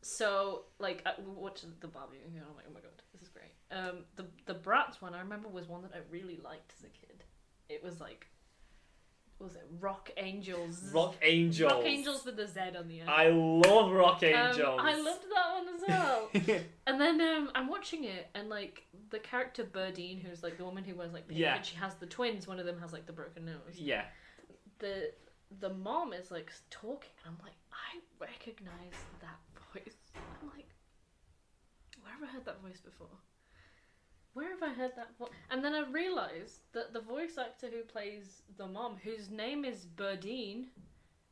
So, like, I watched the Barbie movie, and I'm like, oh my god, this is great. The Bratz one, I remember, was one that I really liked as a kid. It was like, what was it Rock Angels? Rock Angels. Rock Angels with the Z on the end. I love Rock Angels. I loved that one as well. And then I'm watching it, and like the character Birdine, who's like the woman who wears like pink, and she has the twins. One of them has like the broken nose. Yeah. The mom is like talking, and I'm like, I recognize that voice. I'm like, where have I heard that voice before? Where have I heard that voice? And then I realised that the voice actor who plays the mom, whose name is Birdine,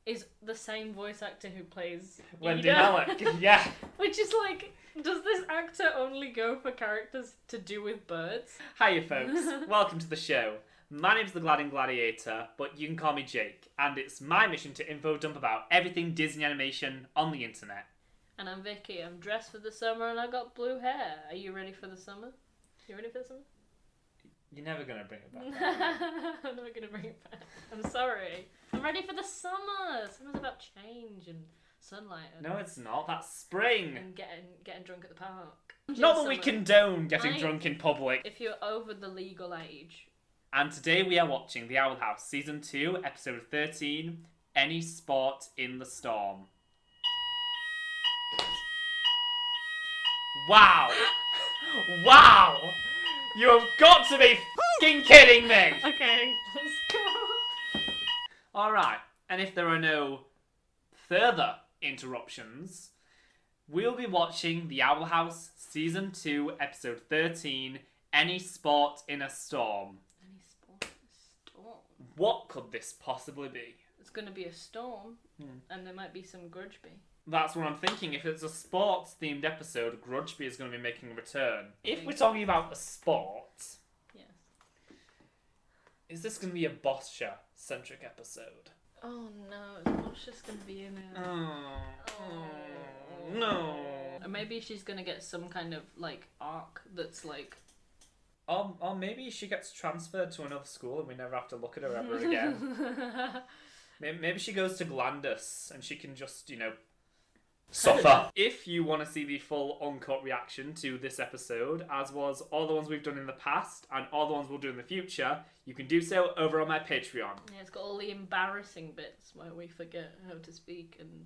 is the same voice actor who plays Wendy Malick. Yeah. Which is like, does this actor only go for characters to do with birds? Hiya folks, welcome to the show. My name's the Gladding Gladiator, but you can call me Jake, and it's my mission to info dump about everything Disney animation on the internet. And I'm Vicky, I'm dressed for the summer and I got blue hair. Are you ready for the summer? You ready for the summer? You're never going to bring it back. I'm never going to bring it back. I'm sorry. I'm ready for the summer. Summer's about change and sunlight. And no, it's not. That's spring. And getting drunk at the park. Not that we condone getting drunk in public. If you're over the legal age. And today we are watching The Owl House, Season 2, Episode 13, Any Sport in the Storm. Wow! Wow! You have got to be f***ing kidding me! Okay, let's go. Alright, and if there are no further interruptions, we'll be watching The Owl House, Season 2, Episode 13, Any Sport in a Storm. Any sport in a storm? What could this possibly be? It's going to be a storm, and there might be some Grudgeby. That's what I'm thinking. If it's a sports-themed episode, Grudgeby is going to be making a return. If we're talking about a sport... Yes. Is this going to be a Boscha-centric episode? Oh no, Boscha's going to be in it. No. Or maybe she's going to get some kind of, like, arc that's like... Or maybe she gets transferred to another school and we never have to look at her ever again. Maybe she goes to Glandus and she can just, you know... suffer. If you want to see the full uncut reaction to this episode, as was all the ones we've done in the past and all the ones we'll do in the future, you can do so over on my Patreon. Yeah, it's got all the embarrassing bits where we forget how to speak and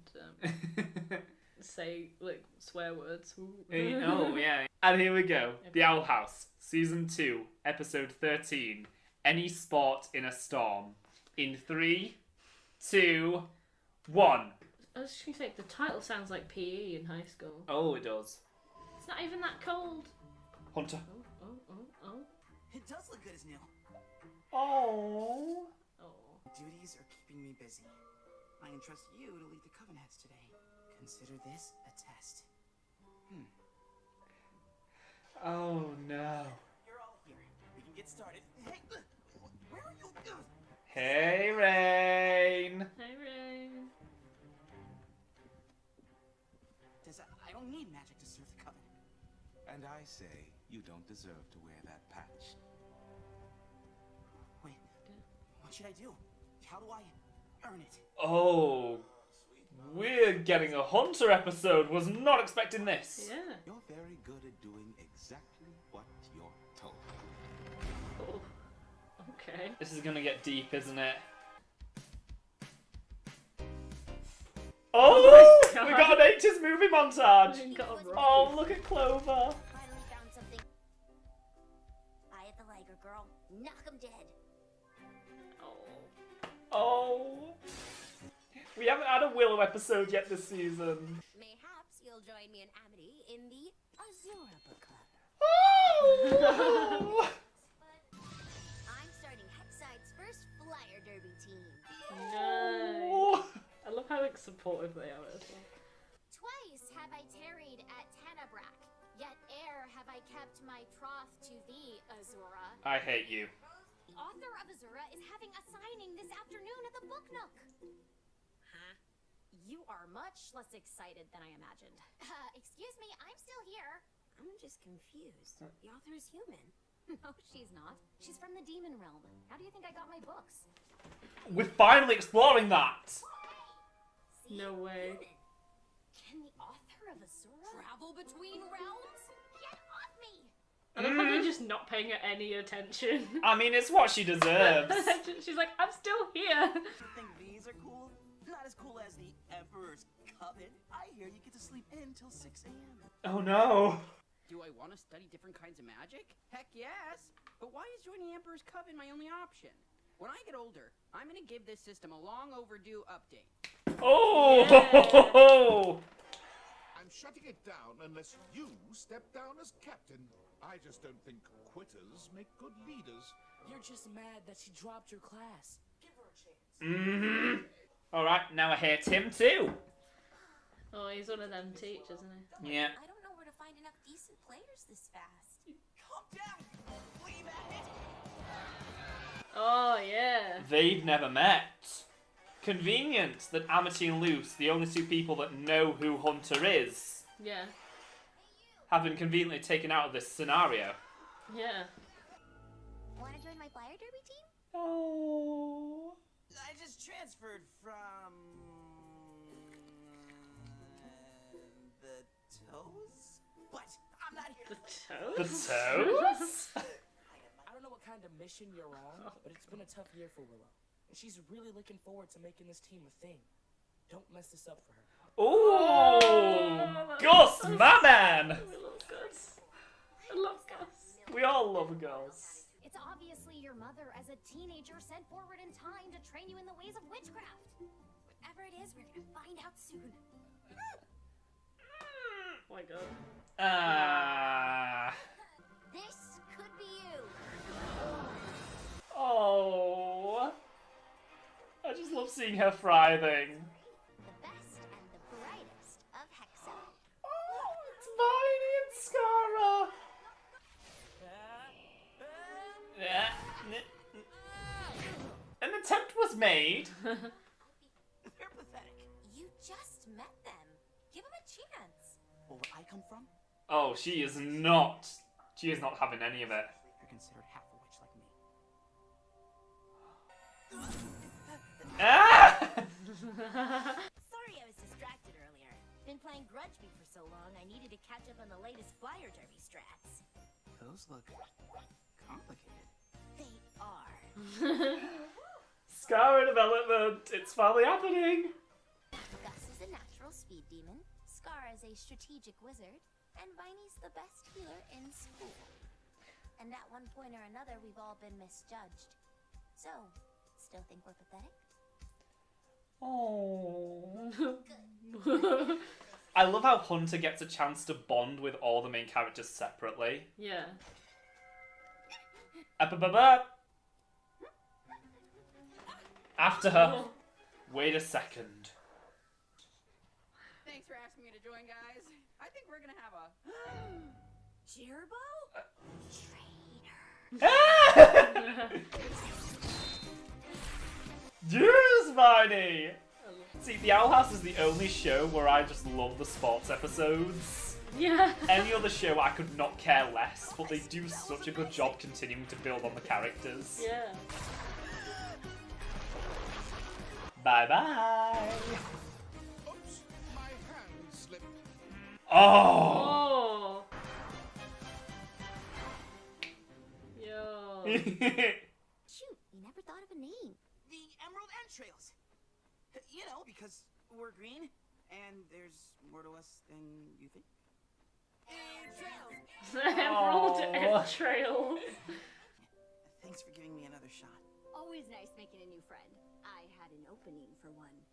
say like swear words. Oh yeah. And here we go. Okay. The Owl House, Season 2, Episode 13. Any Sport in a Storm. In 3, 2, 1. I was just going to say, the title sounds like PE in high school. Oh, it does. It's not even that cold. Hunter. Oh. It does look good as new. Oh. Duties are keeping me busy. I entrust you to lead the Coven Heads today. Consider this a test. Oh, no. You're all here. We can get started. Hey, where are you? Hey, Rain. Hey, Rain. I don't need magic to serve the Coven. And I say you don't deserve to wear that patch. Wait, what should I do? How do I earn it? Oh, we're getting a Hunter episode. Was not expecting this. Yeah. You're very good at doing exactly what you're told. Oh. Okay. This is gonna get deep, isn't it? Oh, we got an 80s movie montage. Oh, look at Clover. Finally found something. Eye of the Liger girl. Knock him dead. Oh. We haven't had a Willow episode yet this season. Mayhaps you'll join me and Amity in the Azura book club. Oh. I'm starting Hexside's first flyer derby team. Nice. I love how supportive they are as well. Twice have I tarried at Tanabrak, yet ere have I kept my troth to thee, Azura. I hate you. The author of Azura is having a signing this afternoon at the Book Nook. Huh? You are much less excited than I imagined. Excuse me, I'm still here. I'm just confused. The author is human. No, she's not. She's from the demon realm. How do you think I got my books? We're finally exploring that. See? No way. Human. Can the author of Azura travel between realms? Get off me! I love how they're just not paying her any attention. I mean, it's what she deserves. She's like, I'm still here. You think these are cool? Not as cool as the Emperor's Coven. I hear you get to sleep in till 6 a.m. Oh no. Do I want to study different kinds of magic? Heck yes! But why is joining the Emperor's Coven my only option? When I get older, I'm gonna give this system a long overdue update. Oh! I'm shutting it down unless you step down as captain. I just don't think quitters make good leaders. You're just mad that she dropped your class. Give her a chance. Mm-hmm. Alright, now I hate him too. Oh, he's one of them teachers, isn't he? Yeah. I don't know where to find enough decent players this fast. Calm down! Leave at it! Oh, yeah. They've never met. Convenient that Amity and Luce, the only two people that know who Hunter is, Yeah. have been conveniently taken out of this scenario. Yeah. Want to join my flyer derby team? Oh. I just transferred from... the toes? But I'm not here The to The toes? toes? I don't know what kind of mission you're on, but it's been a tough year for Willow. And she's really looking forward to making this team a thing. Don't mess this up for her. Ooh! Gus, my man! We love Gus. I love Gus. We all love Gus. It's obviously your mother as a teenager sent forward in time to train you in the ways of witchcraft. Whatever it is, we're gonna find out soon. Oh my god. This could be you. Oh. I just love seeing her writhing. The best and the brightest of Hexa. Oh, it's Viney and Scara. An attempt was made. They're pathetic. You just met them. Give them a chance. Well, where I come from, Oh, she is not. She is not having any of it. you're considered half a witch like me. Ah! Sorry I was distracted earlier. Been playing Grudge Beat for so long, I needed to catch up on the latest flyer derby strats. Those look complicated. They are. Scara development. It's finally happening. Gus is a natural speed demon, Scar is a strategic wizard, and Viney's the best healer in school. And at one point or another, we've all been misjudged. So, still think we're pathetic? Oh. I love how Hunter gets a chance to bond with all the main characters separately. Yeah. Up. After her. Wait a second. Thanks for asking me to join, guys. I think we're gonna have a... Jerbo? Traitor. Yes, Viney! See, The Owl House is the only show where I just love the sports episodes. Yeah. Any other show I could not care less, but they do such a good job continuing to build on the characters. Yeah. Bye-bye! Oops, my hand slipped. Oh! Oh. Yo. Shoot, we never thought of a name. The Emerald Entrails. You know, because we're green, and there's more to us than you think. Emerald Aw. Trail. Thanks for giving me another shot. Always nice making a new friend. I had an opening for one.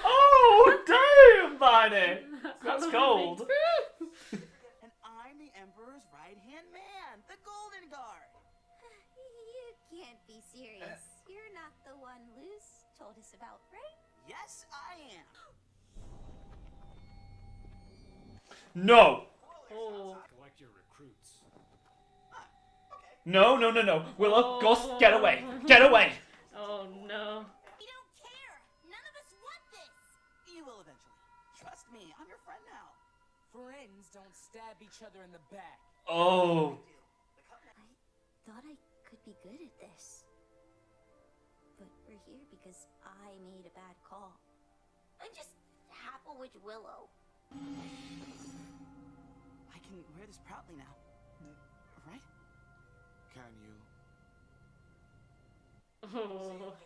Oh, damn, Viney! That's cold. And I'm the Emperor's right-hand man, the Golden Guard. You can't be serious. You're not the one Luce told us about, right? Yes, I am. No! Oh. Collect your recruits. No. Willow, Gus, get away! Get away! Oh no. We don't care. None of us want this. You will eventually. Trust me, I'm your friend now. Friends don't stab each other in the back. Oh. I thought I could be good at this. But we're here because I made a bad call. I'm just Half-a-witch Willow. I can wear this proudly now. Right? Can you?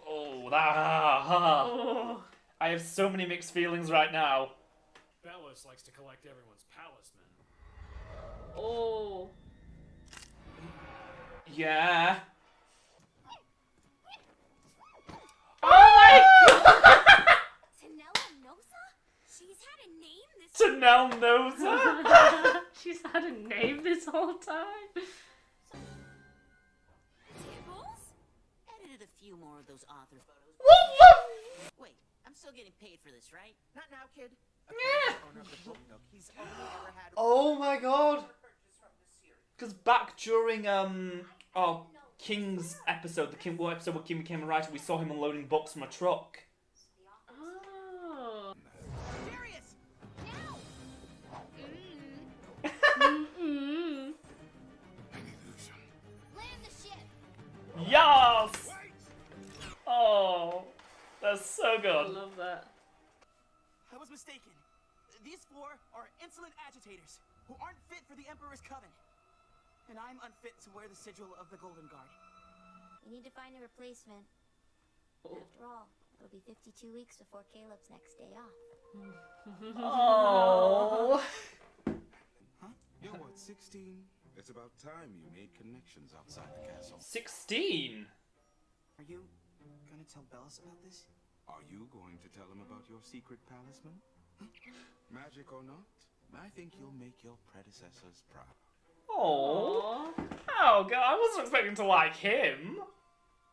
Oh, that. I have so many mixed feelings right now. Bellis likes to collect everyone's palisman. Oh. Yeah. Tanella Nosa? She's had a name this Tanel knows her. She's had a name this whole time. Tickles? Edited a few more of those author photos. Wait, I'm still getting paid for this, right? Not now, kid. Yeah. Owner of the book nook. He's only ever had Oh my god. purchase from this series. Because back during King's episode, the King War episode where King became a writer, we saw him unloading books from a truck. Oh. Darius! Mm-mm. An illusion. Land the ship. Yes! Wait! Oh, that's so I good. love that. I was mistaken. These four are insolent agitators who aren't fit for the Emperor's Coven. And I'm unfit to wear the sigil of the Golden Guard. We need to find a replacement. After all, it'll be 52 weeks before Caleb's next day off. Oh. Huh? You're what, 16? It's about time you made connections outside the castle. 16. Are you gonna tell Bellis about this? Are you going to tell him about your secret palisman? Magic or not, I think you'll make your predecessors proud. Oh. Oh god, I wasn't expecting to like him.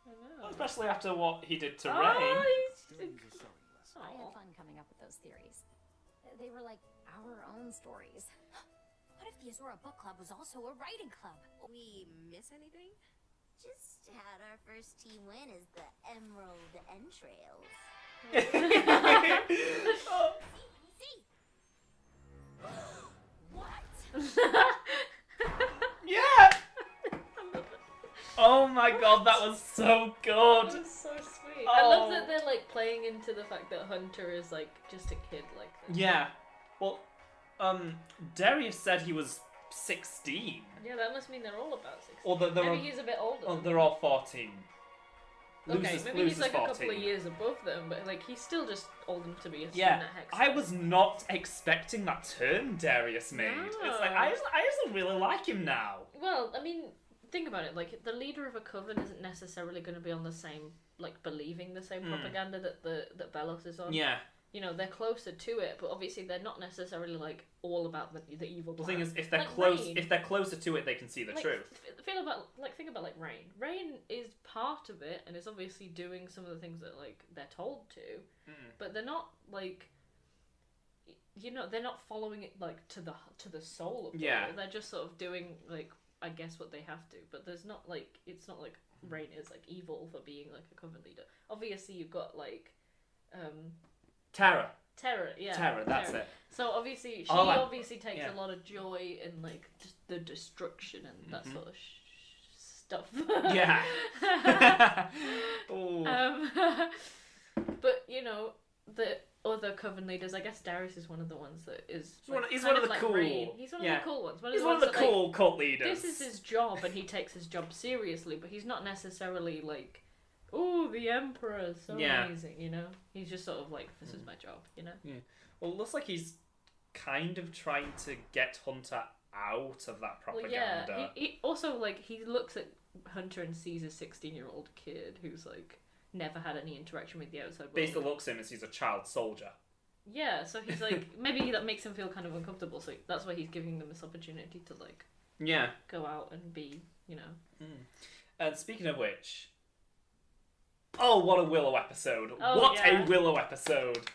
I know. Especially after what he did to Oh, Rain. Still use a sewing lesson. I had fun coming up with those theories. They were like our own stories. What if the Azora Book Club was also a writing club? We miss anything? Just had our first team win as the Emerald Entrails. See? What? Yeah. Oh my god, that was so good. That's so sweet. I love Oh. that they're like playing into the fact that Hunter is like just a kid like this. Yeah. Well, Darius said he was 16. Yeah, that must mean they're all about 16. Or they're Maybe all, he's a bit older. oh, they're all 14. Okay, maybe Luz he's is like 14. a couple of years above them, but like he's still just old enough to be a student Yeah, at Hex. I was not expecting that turn Darius made. It's like, I just really like him now. Well, I mean, think about it. Like, the leader of a coven isn't necessarily going to be on the same, like, believing the same propaganda that Belos is on. Yeah. You know, they're closer to it, but obviously they're not necessarily like all about the evil. The plan. thing is, if they're Like Rain, if they're closer to it, they can see the like, truth. think about like Rain. Rain is part of it and is obviously doing some of the things that like they're told to, but they're not like, you know, they're not following it like to the soul of the Yeah. law. They're just sort of doing like, I guess, what they have to. But there's not like, it's not like Rain is like evil for being like a coven leader. Obviously, you've got like Terror. Terror, yeah. Terror, that's it. So obviously, she Oh, like- obviously takes yeah. a lot of joy in like just the destruction and that sort of stuff. Yeah. Ooh. But you know, the other coven leaders, I guess Darius is one of the ones that is. He's kind one of the like cool. Rain. He's one yeah. of the cool ones. He's the one of ones the that, cool cult leaders. This is his job, and he takes his job seriously. But he's not necessarily like, "Oh, the Emperor is so Yeah. amazing," you know. He's just sort of like, "This is my job," you know. Yeah. Well, it looks like he's kind of trying to get Hunter out of that Well, propaganda. yeah. He also like he looks at Hunter and sees a 16-year-old kid who's like never had any interaction with the outside world. Basically looks at him as he's a child soldier. Yeah, so he's like maybe that makes him feel kind of uncomfortable. So that's why he's giving them this opportunity to like Yeah. go out and be, you know. And speaking of which, oh, what a Willow episode! Oh, what yeah. a Willow episode!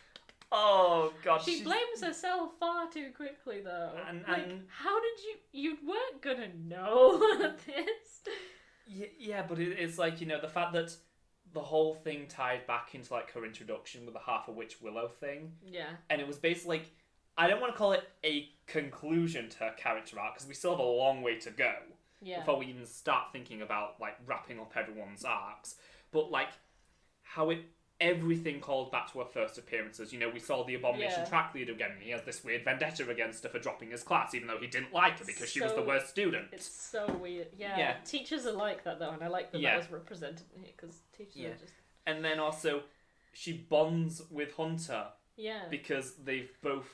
Oh god, She she's- blames herself far too quickly, though. And- like, and- how did you weren't gonna know this? Yeah, but it's like, you know, the fact that the whole thing tied back into like her introduction with the half a witch Willow thing, Yeah. and it was basically like, I don't want to call it a conclusion to her character arc because we still have a long way to go Yeah. before we even start thinking about like wrapping up everyone's arcs. But like how it everything called back to her first appearances. You know, we saw the Abomination Yeah. track leader again, and he has this weird vendetta against her for dropping his class, even though he didn't like her because she was the So- worst student. It's so weird. Yeah. Yeah. Teachers are like that though, and I like that Yeah. that was represented in here because teachers Yeah. are just. And then also, she bonds with Hunter Yeah. because they've both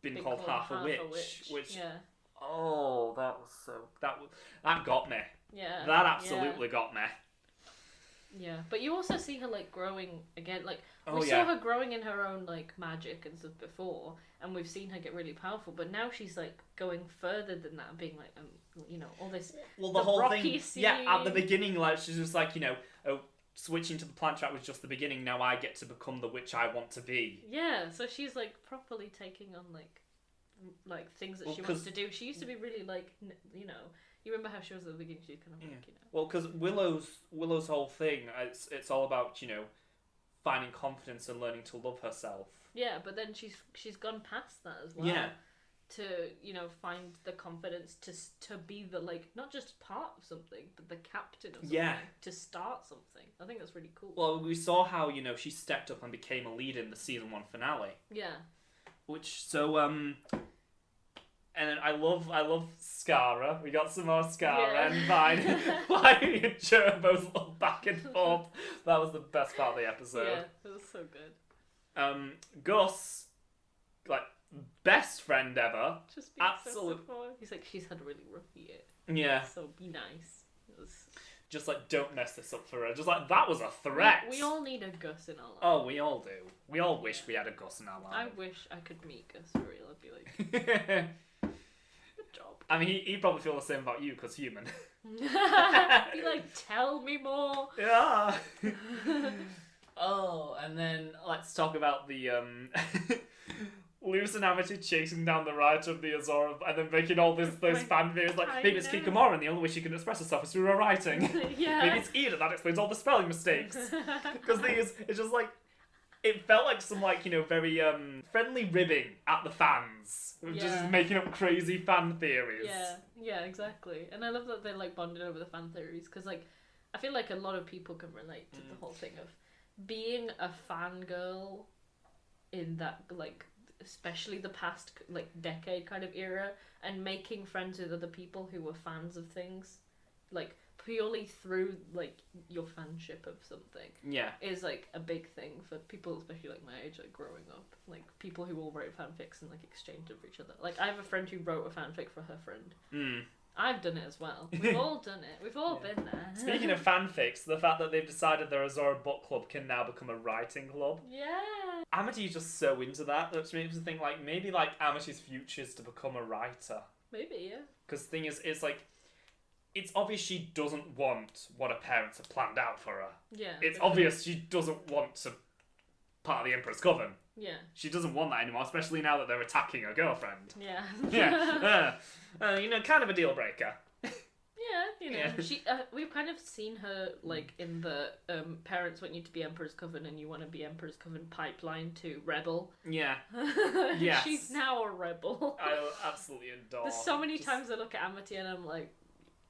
been called half a witch, which Yeah. oh, that got me. Yeah. That absolutely got me. Yeah, but you also see her like growing again. Like Oh, we yeah. saw her growing in her own like magic and stuff before, and we've seen her get really powerful. But now she's like going further than that, being like, you know, all this. Well, the the whole rocky thing, yeah. At the scene. beginning, like she's just like, you know, oh, switching to the plant track was just the beginning. Now I get to become the witch I want to be. Yeah, so she's like properly taking on like things that Well, she wants 'cause- to do. She used to be really like, you know, you remember how she was at the beginning. She's kind of like, you know. Well, because Willow's whole thing, it's all about, you know, finding confidence and learning to love herself. Yeah, but then she's gone past that as well. Yeah. To, you know, find the confidence to be the, like, not just part of something, but the captain of something. Yeah. To start something. I think that's really cool. Well, we saw how, you know, she stepped up and became a leader in the season 1 finale. Yeah. Which, so, and then I love Scara. We got some more Scara Yeah. and Vine and Joe both look back and forth. That was the best part of the episode. Yeah, it was so good. Gus, like, best friend ever. Just being so Absolute. supportive. He's like, she's had a really rough year. Yeah. So be nice. It was... Just like, don't mess this up for her. Just like, that was a threat. We all need a Gus in our life. Oh, we all do. We all wish we had a Gus in our I life. wish I could meet Gus for real. I'd be like, good job. I mean, he'd probably feel the same about you, because human. Be like, tell me more. Yeah. Oh, and then let's talk about the Luz and Amity chasing down the writer of the Azora and then making all those fan theories like, I maybe it's know. Kikamora and the only way she can express herself is through her writing. Yeah. Maybe it's Ida, that explains all the spelling mistakes. Because the thing is, it's just like, it felt like some, like, you know, very friendly ribbing at the fans. Yeah. Just making up crazy fan theories. Yeah, exactly. And I love that they like bonded over the fan theories because, like, I feel like a lot of people can relate to the whole thing of being a fangirl in that, like, especially the past, like, decade kind of era, and making friends with other people who were fans of things, like, purely through, like, your fanship of something. Yeah. Is, like, a big thing for people, especially, like, my age, like, growing up. Like, people who all wrote fanfics and, like, exchanged them for each other. Like, I have a friend who wrote a fanfic for her friend. Mm. I've done it as well. We've all done it. We've all been there. Speaking of fanfics, the fact that they've decided their Azora book club can now become a writing club. Yeah. Amity's just so into that, which makes me think, like, maybe, like, Amity's future is to become a writer. Maybe, yeah. Because the thing is, it's like, it's obvious she doesn't want what her parents have planned out for her. Yeah. It's for sure. obvious she doesn't want to part of the Emperor's Coven. Yeah. She doesn't want that anymore, especially now that they're attacking her girlfriend. Yeah. Yeah. You know, kind of a deal breaker. Yeah, you know, Yeah. she. We've kind of seen her like in the parents want you to be Emperor's Coven and you want to be Emperor's Coven pipeline to rebel. Yeah. Yes. She's now a rebel. I absolutely adore. There's so many just- times I look at Amity and I'm like,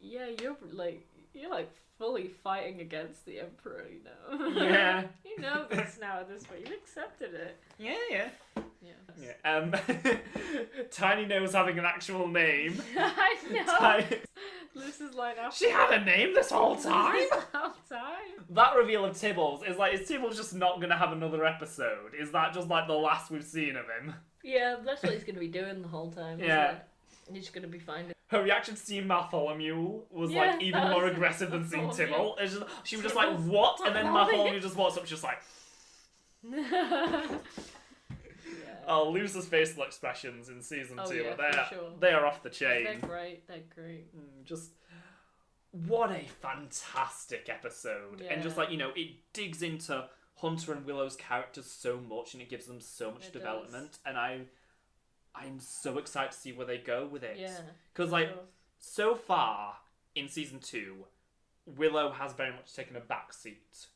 yeah, you're like fully fighting against the Emperor, you know. Yeah. You know this now at this point. You've accepted it. Yeah, yeah. Yeah. Yeah. Tiny Nose having an actual name. I know. Tiny... Lucy's line after. She had a name this whole time? This whole time. That reveal of Tibbles is like, is Tibbles just not going to have another episode? Is that just like the last we've seen of him? Yeah, that's what he's going to be doing the whole time. Yeah. Isn't it? He's just going to be finding. Her reaction to seeing Bartholomew was Yeah, like even that more was- aggressive than seeing Bartholomew. Tibble. It's just, she was just like, Tibble's what? And then Bartholomew. Bartholomew just walks up, just like, Yeah. oh, Lucer's facial expressions in season Oh, 2, yeah, they're, for sure. they are off the chain. They're great. They're great. Just what a fantastic episode. And just Yeah. like, you know, it digs into Hunter and Willow's characters so much and it gives them so much It development. does. And I'm so excited to see where they go with it. Yeah. Because like Sure. so far in season 2, Willow has very much taken a back seat.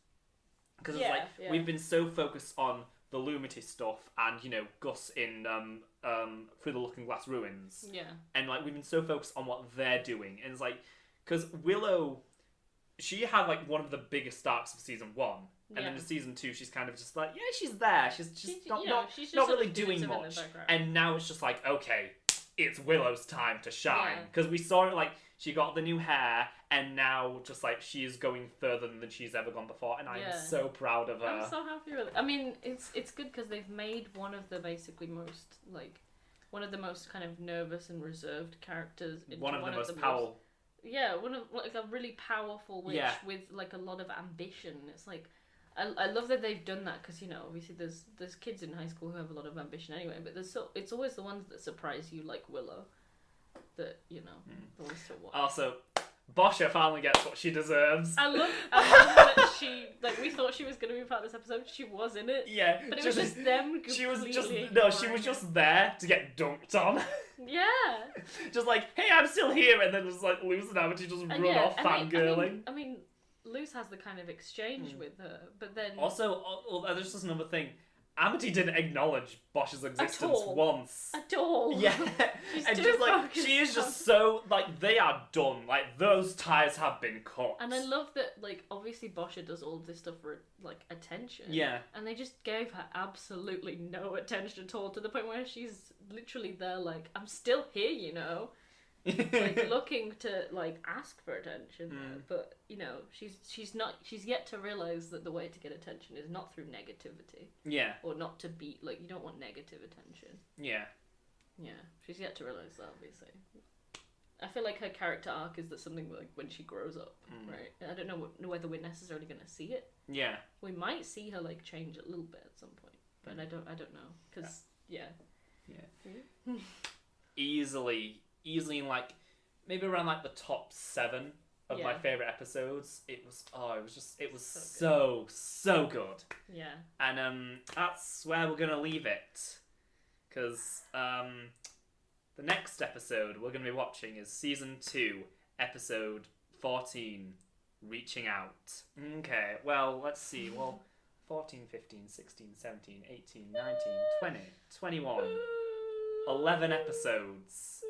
Because it's Yeah, like yeah. we've been so focused on the Lumity stuff and, you know, Gus in Through the Looking Glass Ruins. Yeah. And like we've been so focused on what they're doing. And it's like, because Willow, she had like one of the biggest arcs of season 1. And then Yeah. in season 2, she's kind of just like, yeah, she's there. She's just not, you know, not, she's just not sort really of doing doing something in the much. background. And now it's just like, okay, it's Willow's time to shine. Yeah. Because we saw it, like, she got the new hair, and now just like she is going further than she's ever gone before, and I am so proud of her. I'm so happy with it. I mean, it's good because they've made one of the basically most, like, one of the most kind of nervous and reserved characters into one of the most powerful. Yeah, one of like a really powerful witch with like a lot of ambition. It's like I love that they've done that because, you know, obviously there's kids in high school who have a lot of ambition anyway, but it's always the ones that surprise you, like Willow, that, you know, the ones to watch. Also, Boscha finally gets what she deserves. I love that she, like, we thought she was going to be part of this episode. She was in it. Yeah, but it was just them. She was just ignoring she was it. just there to get dunked on. Yeah. Just like, hey, I'm still here, and then just like losing out, and she just run off fangirling. I mean, Luz has the kind of exchange with her, but then Also, there's just another thing. Amity didn't acknowledge Bosch's existence all. once. At all. Yeah. She's And too just like, focused she is on- just so, like, they are done. Like, those ties have been cut. And I love that, like, obviously Boscha does all of this stuff for, like, attention. Yeah. And they just gave her absolutely no attention at all, to the point where she's literally there, like, I'm still here, you know. Like, looking to, like, ask for attention. But, you know, she's yet to realise that the way to get attention is not through negativity. Yeah. Or not to be, like, you don't want negative attention. Yeah. Yeah, she's yet to realise that, obviously. I feel like her character arc is that something like when she grows up, right? And I don't know whether we're necessarily going to see it. Yeah. We might see her like change a little bit at some point, but I don't know because yeah. Easily in like maybe around like the top 7 of my favorite episodes. It was so good. Yeah. And that's where we're gonna leave it, because the next episode we're going to be watching is Season 2, Episode 14, Reaching Out. Okay, well, let's see. Well, 14, 15, 16, 17, 18, 19, 20, 21. 11 episodes.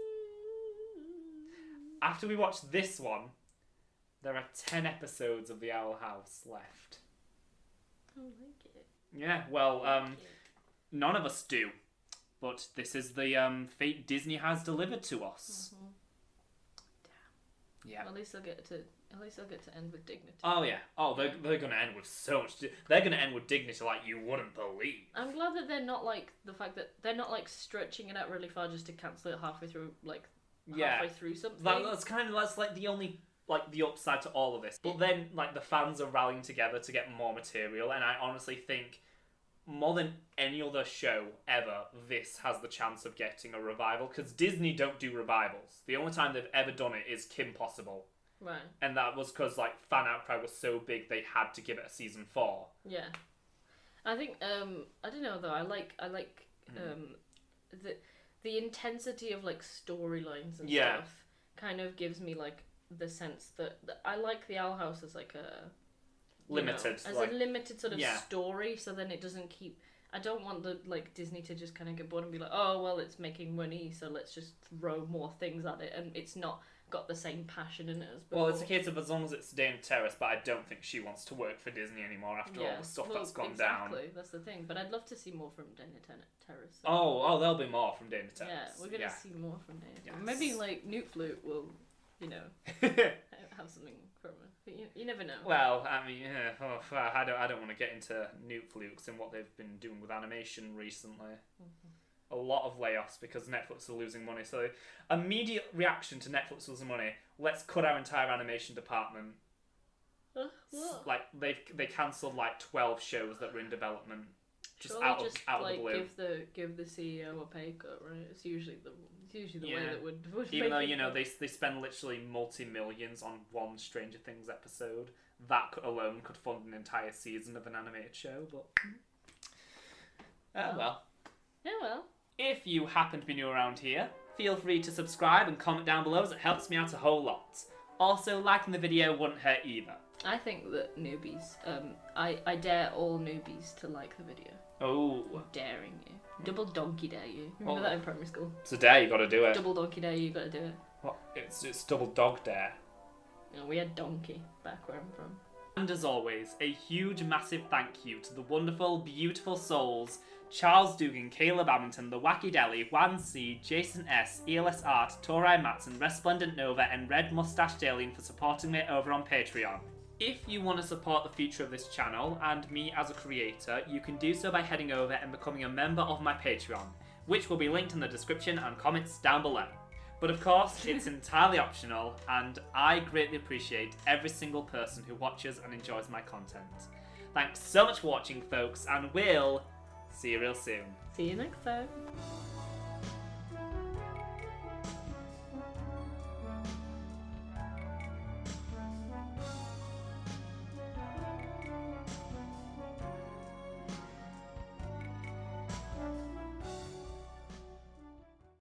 After we watch this one, there are 10 episodes of The Owl House left. I like it. Yeah, well, none of us do. But this is the fate Disney has delivered to us. Damn. Yeah. Well, at least I'll get to end with dignity. Oh yeah. Oh, they're gonna end with so much. They're gonna end with dignity like you wouldn't believe. I'm glad that they're not like the fact that they're not like stretching it out really far just to cancel it halfway through, like halfway through something. That's like the only like the upside to all of this. But then like the fans are rallying together to get more material, and I honestly think, more than any other show ever, this has the chance of getting a revival, because Disney don't do revivals. The only time they've ever done it is Kim Possible. Right. And that was because like fan outcry was so big they had to give it a season 4. Yeah. I think I don't know though, I like the intensity of like storylines and stuff kind of gives me like the sense that I like the Owl House as like a limited, as like, a limited sort of yeah. story, so then it doesn't keep. I don't want the like Disney to just kind of get bored and be like, oh well, it's making money, so let's just throw more things at it, and it's not got the same passion in it as before. Well, it's a case of as long as it's Dana Terrace, but I don't think she wants to work for Disney anymore after all the stuff that's gone down. Exactly, that's the thing. But I'd love to see more from Dana Terrace. Oh, there'll be more from Dana Terrace. Yeah, we're gonna see more from Dana. Yes. Maybe like Newt Flute will, you know, have something from it. But you never know. Well, I mean, I don't want to get into Newt Flukes and what they've been doing with animation recently. A lot of layoffs because Netflix are losing money. So, immediate reaction to Netflix losing money. Let's cut our entire animation department. Like they cancelled like 12 shows that were in development, just Surely out of the blue. Give the CEO a pay cut, right? It's usually the way that would Even make though it they spend literally multi-millions on one Stranger Things episode, that alone could fund an entire season of an animated show. But well. Yeah, well. If you happen to be new around here, feel free to subscribe and comment down below, as it helps me out a whole lot. Also, liking the video wouldn't hurt either. I think that newbies, I dare all newbies to like the video. Oh. I'm daring you. Double donkey dare you. Remember that in primary school? It's a dare, you gotta do it. Double donkey dare you, gotta do it. What? It's double dog dare. No, we had donkey back where I'm from. And as always, a huge massive thank you to the wonderful, beautiful souls Charles Dugan, Caleb Abington, The Wacky Deli, Wan C, Jason S, ELS Art, Torai Matson, Resplendent Nova, and Red Mustache Dalien for supporting me over on Patreon. If you want to support the future of this channel and me as a creator, you can do so by heading over and becoming a member of my Patreon, which will be linked in the description and comments down below. But of course, it's entirely optional, and I greatly appreciate every single person who watches and enjoys my content. Thanks so much for watching, folks, and we'll see you real soon. See you next time.